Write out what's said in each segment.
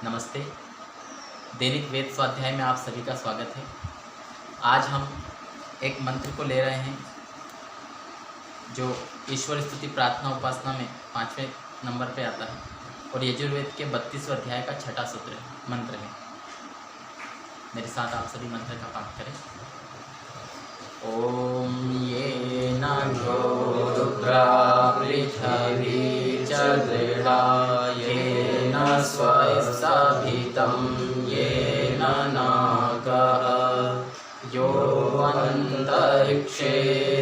नमस्ते। दैनिक वेद स्वाध्याय में आप सभी का स्वागत है। आज हम एक मंत्र को ले रहे हैं जो ईश्वर स्तुति प्रार्थना उपासना में 5वें नंबर पे आता है और यजुर्वेद के 32वें अध्याय का 6ठा सूत्र मंत्र है। मेरे साथ आप सभी मंत्र का पाठ करें। ओम येन रुद्रा पृथिवी च दृढा येन स्वस्ताभितं येन नागः यो अन्तरिक्षे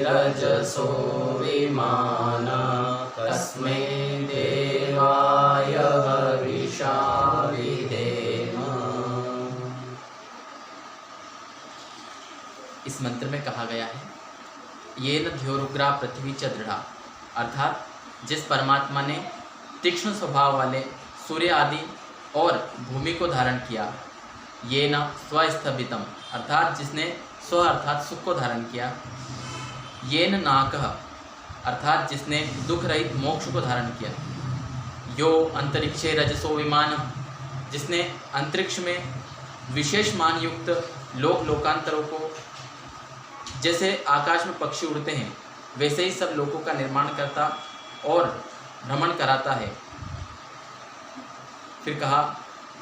रजसो विमान तस्मै देवाय हविषा विधेम। इस मंत्र में कहा गया है येन द्योरुग्रा पृथ्वी च दृढ़ा, अर्थात जिस परमात्मा ने तीक्ष्ण स्वभाव वाले सूर्य आदि और भूमि को धारण किया, येन स्वस्थभितम, अर्थात जिसने स्व अर्थात सुख को धारण किया, येन नाकः, अर्थात जिसने दुख रहित मोक्ष को धारण किया, यो अंतरिक्षे रजसो विमान, जिसने अंतरिक्ष में विशेष मान युक्त लोक लोकांतरों को, जैसे आकाश में पक्षी उड़ते हैं वैसे ही सब लोगों का निर्माण करता और भ्रमण कराता है। फिर कहा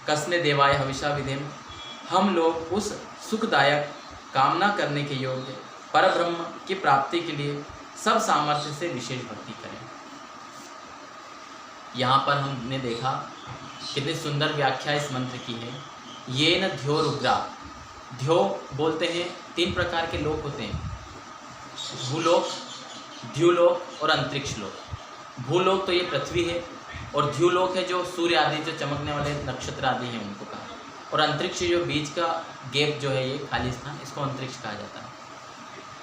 कस्मे देवाय हविषा विधेम, हम लोग उस सुखदायक कामना करने के योग्य परब्रह्म की प्राप्ति के लिए सब सामर्थ्य से विशेष भक्ति करें। यहाँ पर हमने देखा कितनी सुंदर व्याख्या इस मंत्र की है। येन द्योरुग्रा, ध्यो बोलते हैं 3 प्रकार के लोक होते हैं, भूलोक, द्युलोक और अंतरिक्ष लोक। भूलोक तो ये पृथ्वी है और द्युलोक है जो सूर्य आदि जो चमकने वाले नक्षत्र आदि हैं उनको कहा, और अंतरिक्ष जो बीच का गैप जो है ये खाली स्थान, इसको अंतरिक्ष कहा जाता है।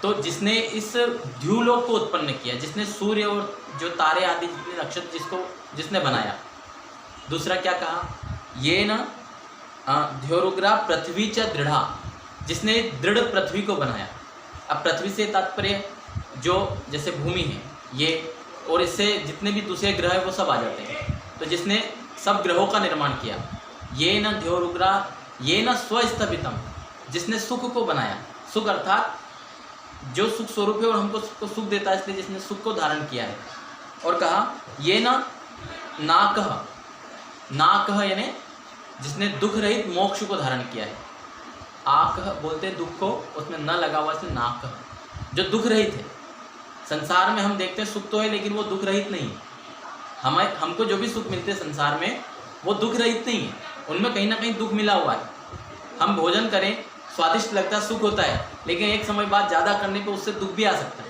तो जिसने इस द्युलोक को उत्पन्न किया, जिसने सूर्य और जो तारे आदि जितने नक्षत्र जिसने बनाया। दूसरा क्या कहा, ये न द्योरुग्रा पृथ्वी च दृढ़ा, जिसने दृढ़ पृथ्वी को बनाया। अब पृथ्वी से तात्पर्य जो जैसे भूमि है ये, और इससे जितने भी दूसरे ग्रह है वो सब आ जाते हैं। तो जिसने सब ग्रहों का निर्माण किया, ये न द्योरुग्रा ये न स्वस्थभितम, जिसने सुख को बनाया। सुख अर्थात जो सुख स्वरूप है और हमको सुख देता है, इसलिए जिसने सुख को धारण किया है। और कहा ये न नाकः, नाकः यानी जिसने दुख रहित मोक्ष को धारण किया है। आकः बोलते हैं दुख को, उसमें न लगा हुआ इसलिए नाकः, जो दुख रहित है। संसार में हम देखते हैं सुख तो है लेकिन वो दुख रहित नहीं है। हमको जो भी सुख मिलते हैं संसार में वो दुख रहित नहीं है, उनमें कहीं ना कहीं दुख मिला हुआ है। हम भोजन करें, स्वादिष्ट लगता है, सुख होता है, लेकिन एक समय बाद ज़्यादा करने पे उससे दुख भी आ सकता है।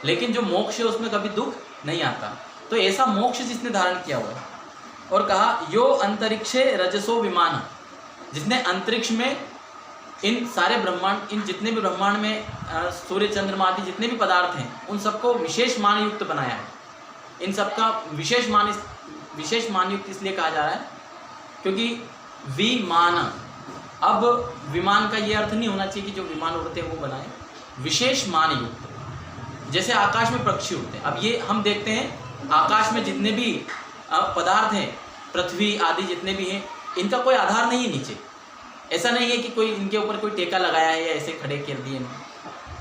लेकिन जो मोक्ष है उसमें कभी दुख नहीं आता। तो ऐसा मोक्ष जिसने धारण किया हुआ है। और कहा यो अंतरिक्षे रजसो विमान, जिसने अंतरिक्ष में इन सारे ब्रह्मांड, इन जितने भी ब्रह्मांड में सूर्य चंद्रमा आदि जितने भी पदार्थ हैं उन सबको विशेष मान युक्त बनाया है। इन सबका विशेष मान युक्त इसलिए कहा जा रहा है क्योंकि विमान, अब विमान का ये अर्थ नहीं होना चाहिए कि जो विमान उड़ते हैं वो बनाए, विशेष मान युक्त। जैसे आकाश में पक्षी उड़ते हैं, अब ये हम देखते हैं आकाश में जितने भी पदार्थ हैं, पृथ्वी आदि जितने भी हैं, इनका कोई आधार नहीं है नीचे। ऐसा नहीं है कि कोई इनके ऊपर कोई टेका लगाया है या ऐसे खड़े कर दिए।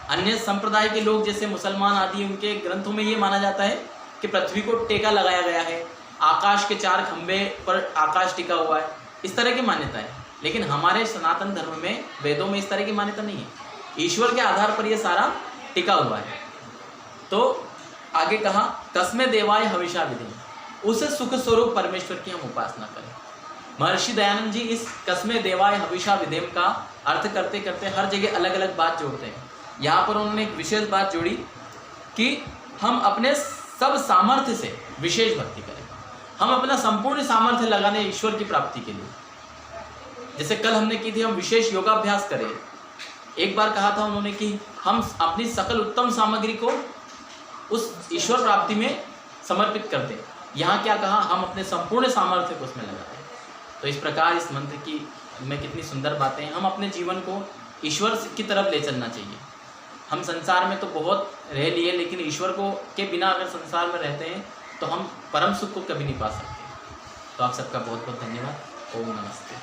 अन्य संप्रदाय के लोग जैसे मुसलमान आदि, उनके ग्रंथों में ये माना जाता है कि पृथ्वी को टेका लगाया गया है, आकाश के 4 खंभे पर आकाश टिका हुआ है, इस तरह की मान्यता है। लेकिन हमारे सनातन धर्म में, वेदों में इस तरह की मान्यता नहीं है। ईश्वर के आधार पर यह सारा टिका हुआ है। तो आगे कहा कस्मे देवाय हविषा विधेम, उस सुख स्वरूप परमेश्वर की हम उपासना करें। महर्षि दयानंद जी इस कस्मे देवाय हविषा विधेम का अर्थ करते करते हर जगह अलग अलग बात जोड़ते हैं। यहाँ पर उन्होंने एक विशेष बात जोड़ी कि हम अपने सब सामर्थ्य से विशेष भक्ति करें। हम अपना संपूर्ण सामर्थ्य लगाने ईश्वर की प्राप्ति के लिए। जैसे कल हमने की थी, हम विशेष योगाभ्यास करें। एक बार कहा था उन्होंने कि हम अपनी सकल उत्तम सामग्री को उस ईश्वर प्राप्ति में समर्पित कर दें। यहाँ क्या कहा, हम अपने संपूर्ण सामर्थ्य को उसमें लगाएं। तो इस प्रकार इस मंत्र की में कितनी सुंदर बातें हैं। हम अपने जीवन को ईश्वर की तरफ ले चलना चाहिए। हम संसार में तो बहुत रह लिए, लेकिन ईश्वर को के बिना अगर संसार में रहते हैं तो हम परम सुख को कभी नहीं पा सकते। तो आप सबका बहुत बहुत धन्यवाद। ओम नमस्ते।